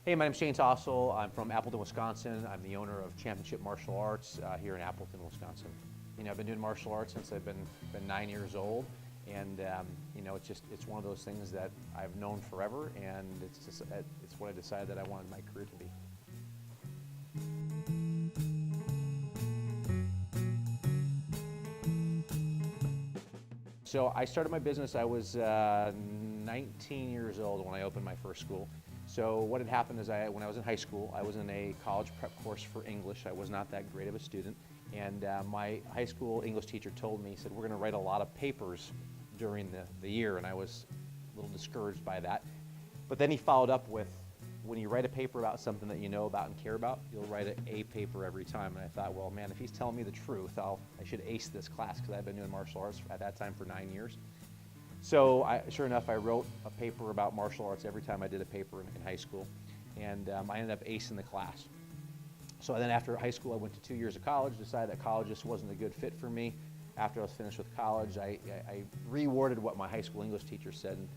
Hey, my name's Tousle. I'm from Appleton, Wisconsin. I'm the owner of Championship Martial Arts here in Appleton, Wisconsin. I've been doing martial arts since I've been 9 years old, and it's one of those things that I've known forever, and it's what I decided that I wanted my career to be. So I started my business, I was 19 years old when I opened my first school. So what had happened is when I was in high school, I was in a college prep course for English. I was not that great of a student. And my high school English teacher told me, he said, we're going to write a lot of papers during the year. And I was a little discouraged by that. But then he followed up with, when you write a paper about something that you know about and care about, you'll write a paper every time. And I thought, well, man, if he's telling me the truth, I should ace this class, because I've been doing martial arts at that time for 9 years. So sure enough, I wrote a paper about martial arts every time I did a paper in high school, and I ended up acing the class. So then after high school, I went to 2 years of college, decided that college just wasn't a good fit for me. After I was finished with college, I reworded what my high school English teacher said, and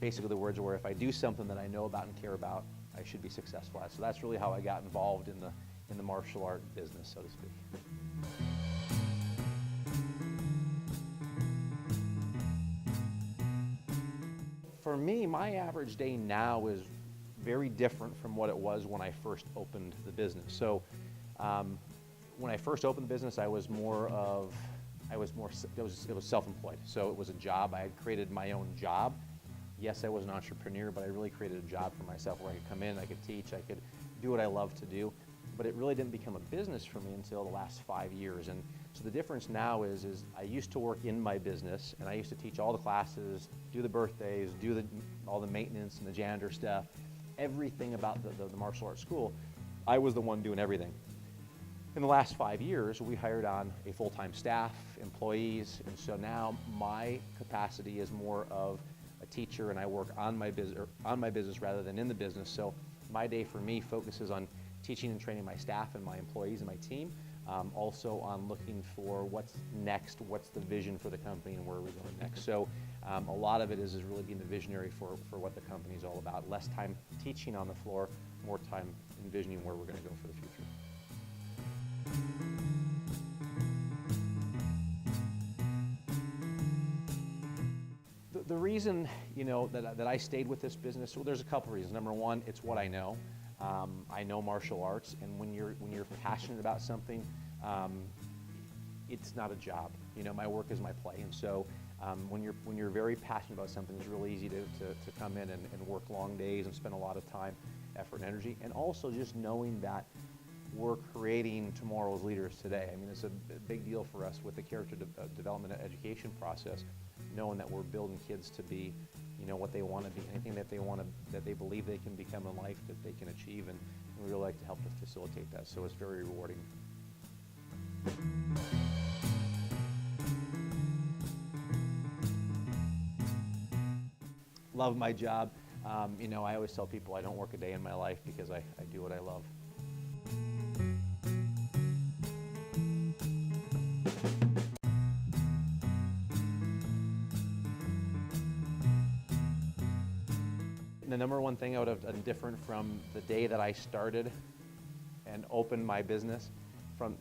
basically the words were, if I do something that I know about and care about, I should be successful at. So that's really how I got involved in the martial art business, so to speak. For me, my average day now is very different from what it was when I first opened the business. So when I first opened the business, it was self-employed. So it was a job. I had created my own job. Yes, I was an entrepreneur, but I really created a job for myself where I could come in, I could teach, I could do what I love to do. But it really didn't become a business for me until the last 5 years. And so the difference now is I used to work in my business, and I used to teach all the classes, do the birthdays, do all the maintenance and the janitor stuff, everything about the martial arts school. I was the one doing everything. In the last 5 years, we hired on a full-time staff, employees, and so now my capacity is more of a teacher, and I work on my business rather than in the business. So my day for me focuses on teaching and training my staff and my employees and my team, also on looking for what's next, what's the vision for the company and where are we going next. So a lot of it is really being the visionary for what the company is all about. Less time teaching on the floor, more time envisioning where we're going to go for the future. The reason, that I stayed with this business, well, there's a couple reasons. Number one, it's what I know. I know martial arts, and when you're passionate about something, it's not a job. My work is my play, and so when you're very passionate about something, it's really easy to come in and work long days and spend a lot of time, effort, and energy. And also just knowing that we're creating tomorrow's leaders today. I mean, it's a big deal for us with the character development and education process, knowing that we're building kids to be, what they want to be, anything that they believe they can become in life, that they can achieve, and we really like to help to facilitate that. So it's very rewarding. Love my job. I always tell people I don't work a day in my life because I do what I love. The number one thing I would have done different from the day that I started and opened my business, from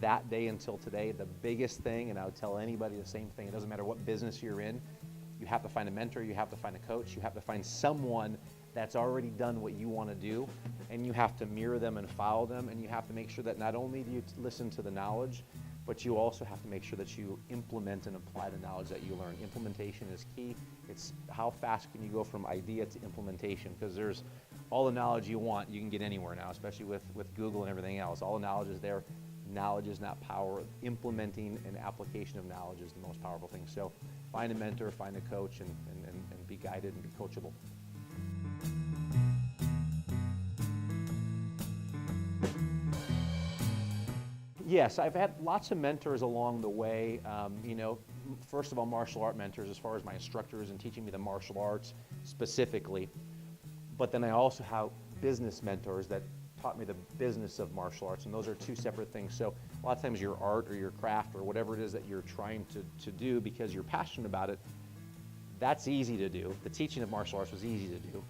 that day until today, the biggest thing, and I would tell anybody the same thing, it doesn't matter what business you're in, you have to find a mentor, you have to find a coach, you have to find someone that's already done what you want to do, and you have to mirror them and follow them, and you have to make sure that not only do you listen to the knowledge, but you also have to make sure that you implement and apply the knowledge that you learn. Implementation is key. It's how fast can you go from idea to implementation, because there's all the knowledge you want, you can get anywhere now, especially with Google and everything else. All the knowledge is there. Knowledge is not power. Implementing and application of knowledge is the most powerful thing. So find a mentor, find a coach, and be guided and be coachable. Yes, I've had lots of mentors along the way. First of all, martial art mentors as far as my instructors and teaching me the martial arts specifically. But then I also have business mentors that taught me the business of martial arts, and those are two separate things. So a lot of times your art or your craft or whatever it is that you're trying to do because you're passionate about it, that's easy to do. The teaching of martial arts was easy to do.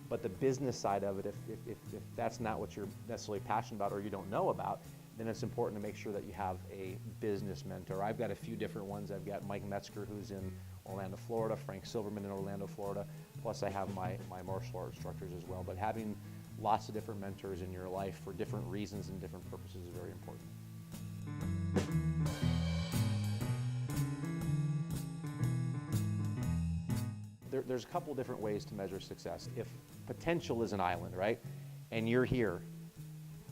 But the business side of it, if that's not what you're necessarily passionate about or you don't know about, then it's important to make sure that you have a business mentor. I've got a few different ones. I've got Mike Metzger, who's in Orlando, Florida, Frank Silverman in Orlando, Florida, plus I have my martial art instructors as well. But having lots of different mentors in your life for different reasons and different purposes is very important. There's a couple different ways to measure success. If potential is an island, right, and you're here,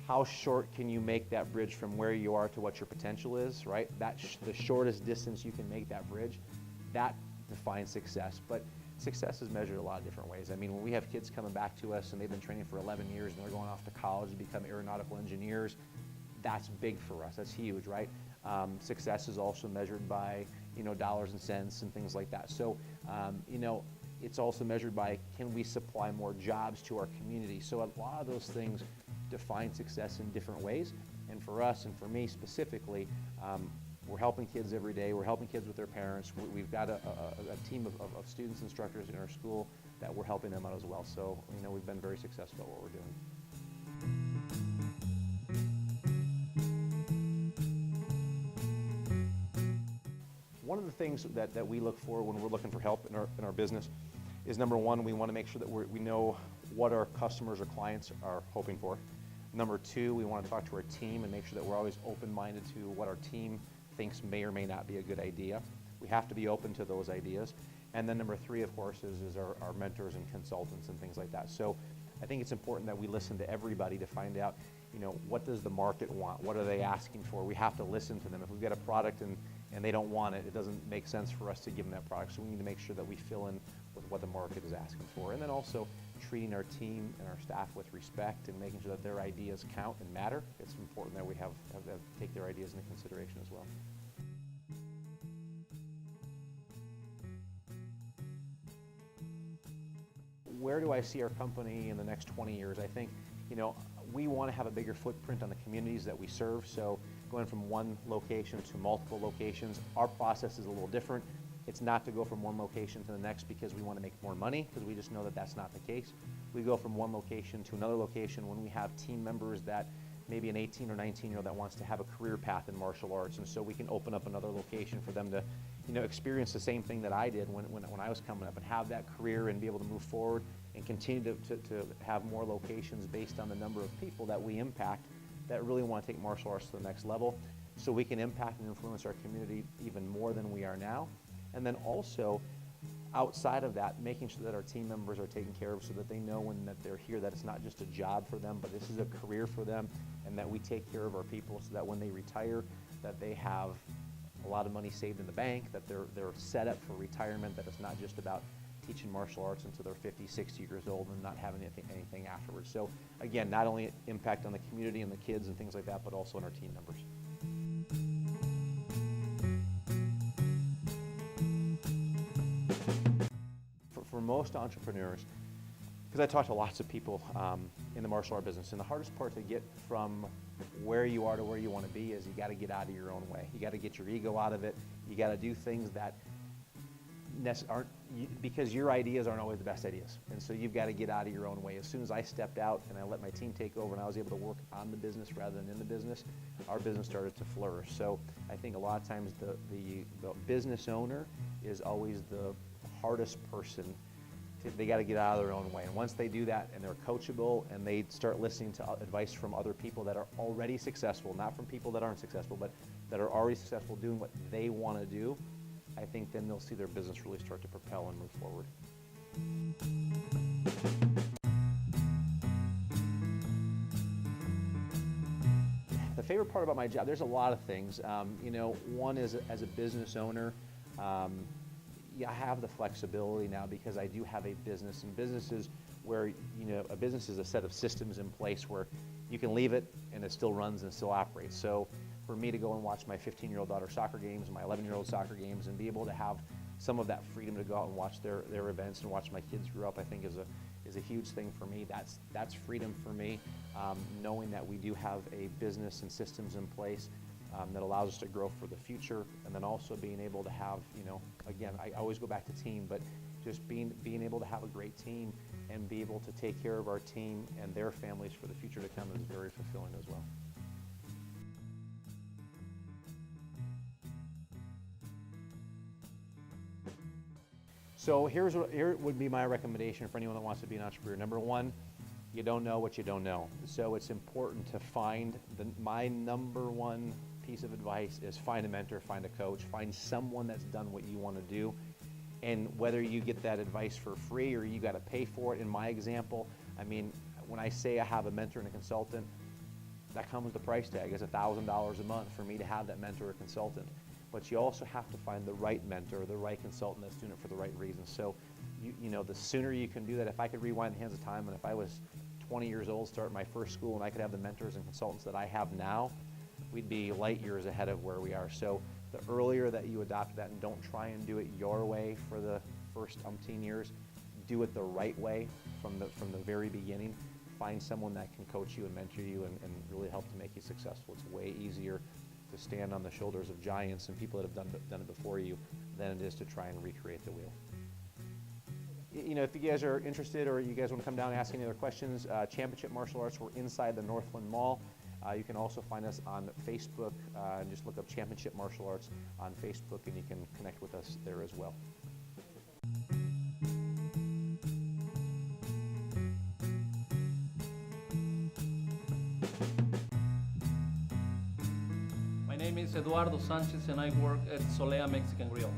how short can you make that bridge from where you are to what your potential is, right? The shortest distance you can make that bridge, that defines success. But success is measured a lot of different ways. I mean, when we have kids coming back to us and they've been training for 11 years and they're going off to college to become aeronautical engineers, that's big for us. That's huge, right? Success is also measured by, dollars and cents and things like that. So, it's also measured by, can we supply more jobs to our community? So a lot of those things define success in different ways. And for us, and for me specifically, we're helping kids every day. We're helping kids with their parents. We've got a team of students, instructors in our school that we're helping them out as well. So, we've been very successful at what we're doing. One of the things that we look for when we're looking for help in our business is, number one, we want to make sure that we know what our customers or clients are hoping for. Number two, we want to talk to our team and make sure that we're always open-minded to what our team thinks may or may not be a good idea. We have to be open to those ideas. And then number three, of course, is our mentors and consultants and things like that. So I think it's important that we listen to everybody to find out, what does the market want? What are they asking for? We have to listen to them. If we've got a product and they don't want it, it doesn't make sense for us to give them that product. So we need to make sure that we fill in with what the market is asking for. And then also treating our team and our staff with respect and making sure that their ideas count and matter. It's important that we take their ideas into consideration as well. Where do I see our company in the next 20 years? I think, we want to have a bigger footprint on the communities that we serve. So going from one location to multiple locations, our process is a little different. It's not to go from one location to the next because we want to make more money, because we just know that that's not the case. We go from one location to another location when we have team members that maybe an 18 or 19-year-old that wants to have a career path in martial arts, and so we can open up another location for them to, experience the same thing that I did when I was coming up and have that career and be able to move forward and continue to have more locations based on the number of people that we impact that really want to take martial arts to the next level, so we can impact and influence our community even more than we are now. And then also, outside of that, making sure that our team members are taken care of so that they know when that they're here that it's not just a job for them, but this is a career for them, and that we take care of our people so that when they retire, that they have a lot of money saved in the bank, that they're set up for retirement, that it's not just about teaching martial arts until they're 50, 60 years old and not having anything afterwards. So again, not only impact on the community and the kids and things like that, but also on our team members. For most entrepreneurs, because I talk to lots of people in the martial art business, and the hardest part to get from where you are to where you want to be is you got to get out of your own way. You got to get your ego out of it. You got to do things that aren't, because your ideas aren't always the best ideas. And so you've got to get out of your own way. As soon as I stepped out and I let my team take over and I was able to work on the business rather than in the business, our business started to flourish. So I think a lot of times the business owner is always the hardest person. They got to get out of their own way. And once they do that and they're coachable and they start listening to advice from other people that are already successful, not from people that aren't successful, but that are already successful doing what they want to do, I think then they'll see their business really start to propel and move forward. The favorite part about my job, there's a lot of things. One is as a business owner, I have the flexibility now because I do have a business, and businesses where, a business is a set of systems in place where you can leave it and it still runs and still operates. So for me to go and watch my 15-year-old daughter soccer games, my 11-year-old soccer games, and be able to have some of that freedom to go out and watch their events and watch my kids grow up, I think is a huge thing for me. That's freedom for me, knowing that we do have a business and systems in place that allows us to grow for the future, and then also being able to have, again, I always go back to team, but just being able to have a great team and be able to take care of our team and their families for the future to come is very fulfilling as well. So here would be my recommendation for anyone that wants to be an entrepreneur. Number one, you don't know what you don't know. So it's important to find, my number one piece of advice is find a mentor, find a coach, find someone that's done what you want to do. And whether you get that advice for free or you got to pay for it, in my example, I mean, when I say I have a mentor and a consultant, that comes with the price tag. It's $1,000 a month for me to have that mentor or consultant. But you also have to find the right mentor or the right consultant that's doing it for the right reasons. So, you know, the sooner you can do that, if I could rewind the hands of time and if I was 20 years old, start my first school, and I could have the mentors and consultants that I have now, we'd be light years ahead of where we are. So the earlier that you adopt that and don't try and do it your way for the first umpteen years, do it the right way from the very beginning. Find someone that can coach you and mentor you and really help to make you successful. It's way easier to stand on the shoulders of giants and people that have done it before you than it is to try and recreate the wheel. You know, if you guys are interested or you guys want to come down and ask any other questions, Championship Martial Arts, we're inside the Northland Mall. You can also find us on Facebook and just look up Championship Martial Arts on Facebook and you can connect with us there as well. My name is Eduardo Sanchez and I work at Solea Mexican Grill.